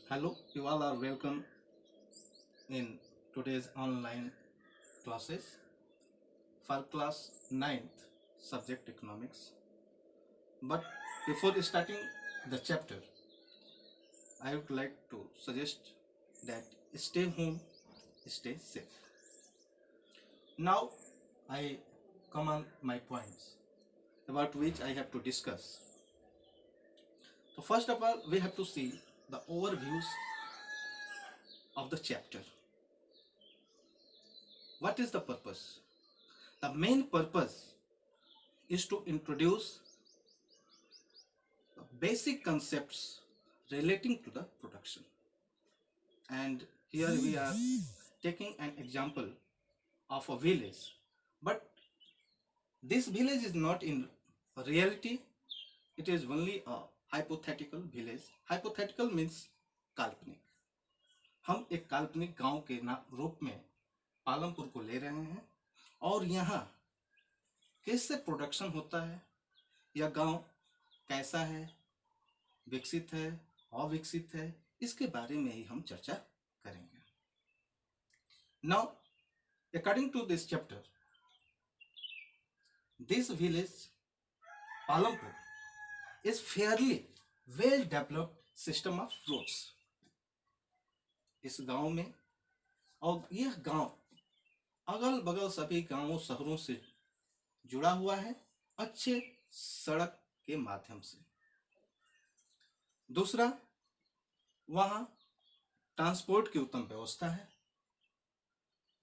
Hello, you all are welcome in today's online classes for class ninth subject economics. But before starting the chapter, I would like to suggest that stay home, stay safe. Now I come on my points about which I have to discuss. So first of all, we have to see the overviews of the chapter. What is the purpose? The main purpose is to introduce basic concepts relating to the production. And here we are taking an example of a village, but this village is not in reality, it is only a hypothetical village. Hypothetical means काल्पनिक. हम एक काल्पनिक गांव के रूप में पालमपुर को ले रहे हैं और यहाँ कैसे प्रोडक्शन होता है, यह गांव कैसा है, विकसित है, अविकसित है, इसके बारे में ही हम चर्चा करेंगे. Now, according to this chapter, this village Palampur is fairly well developed system of roads. इस गांव में, और यह गांव अगल बगल सभी गांवों शहरों से जुड़ा हुआ है अच्छे सड़क के माध्यम से. दूसरा, वहां ट्रांसपोर्ट की उत्तम व्यवस्था है,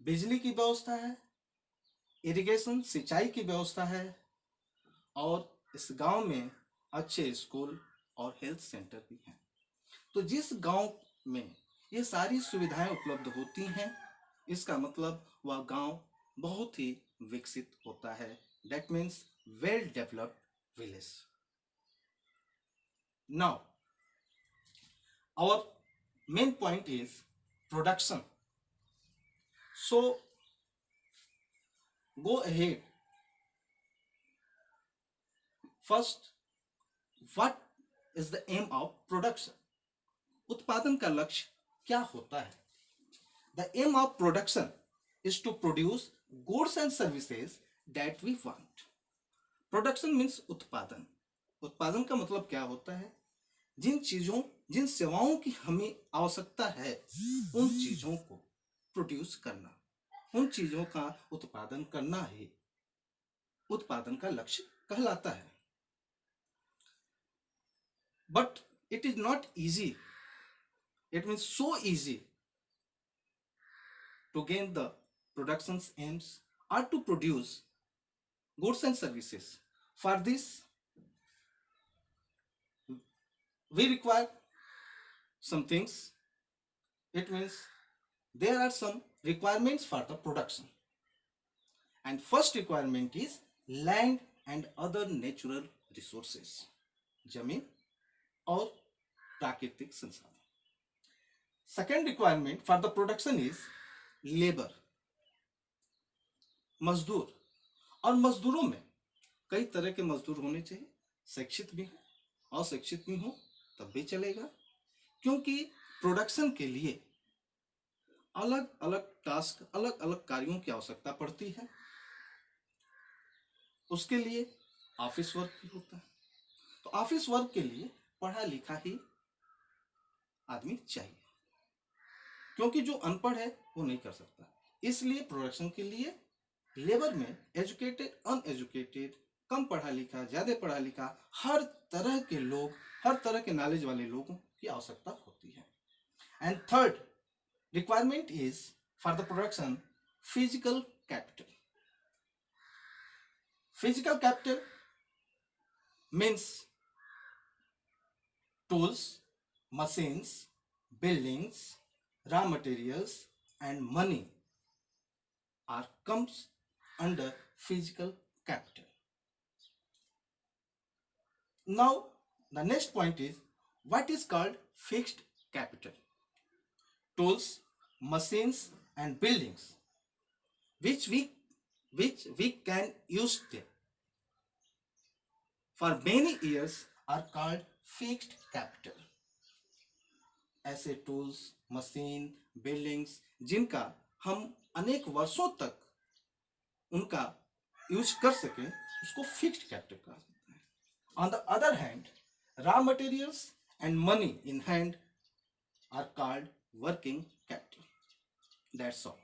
बिजली की व्यवस्था है, इरिगेशन सिंचाई की व्यवस्था है और इस गांव में अच्छे स्कूल और हेल्थ सेंटर भी हैं. तो जिस गांव में ये सारी सुविधाएं उपलब्ध होती हैं, इसका मतलब वह गांव बहुत ही विकसित होता है. That means well developed village. Now our main point is production. So go ahead. First, what is the aim of production? उत्पादन का लक्ष्य क्या होता है? The aim of production is to produce goods and services that we want. Production means उत्पादन. उत्पादन का मतलब क्या होता है? जिन सेवाओं की हमें आवश्यकता है, उन चीजों को प्रोड्यूस करना, उन चीजों का उत्पादन करना ही उत्पादन का लक्ष्य कहलाता है. But it is not easy. It means so easy to gain the production's aims or to produce goods and services. For this, we require some things. It means there are some requirements for the production. And first requirement is land and other natural resources. जमीन और प्राकृतिक संसाधन. Second requirement for the production is labour, मजदूर. और मजदूरों में कई तरह के मजदूर होने चाहिए, शिक्षित भी हो, अशिक्षित भी हो तब भी चलेगा, क्योंकि प्रोडक्शन के लिए अलग अलग टास्क, अलग अलग कार्यों की आवश्यकता पड़ती है. उसके लिए ऑफिस वर्क भी होता है. तो ऑफिस वर्क के लिए पढ़ा लिखा ही आदमी चाहिए, क्योंकि जो अनपढ़ है वो नहीं कर सकता. इसलिए प्रोडक्शन के लिए लेबर में एजुकेटेड, अनएजुकेटेड, कम पढ़ा लिखा, ज्यादा पढ़ा लिखा, हर तरह के लोग, हर तरह के नॉलेज वाले लोगों की आवश्यकता होती है. And third requirement is for the production physical capital. Physical capital means tools, machines, buildings, raw materials and money are comes under physical capital. Now the next point is what is called fixed capital. Tools, machines and buildings which we can use them for many years are called fixed capital. ऐसे tools, machine, buildings जिनका हम अनेक वर्षों तक उनका use कर सके, उसको फिक्स्ड कैपिटल कहा जाता है. On the other hand, raw materials and money in hand are called working capital. That's all.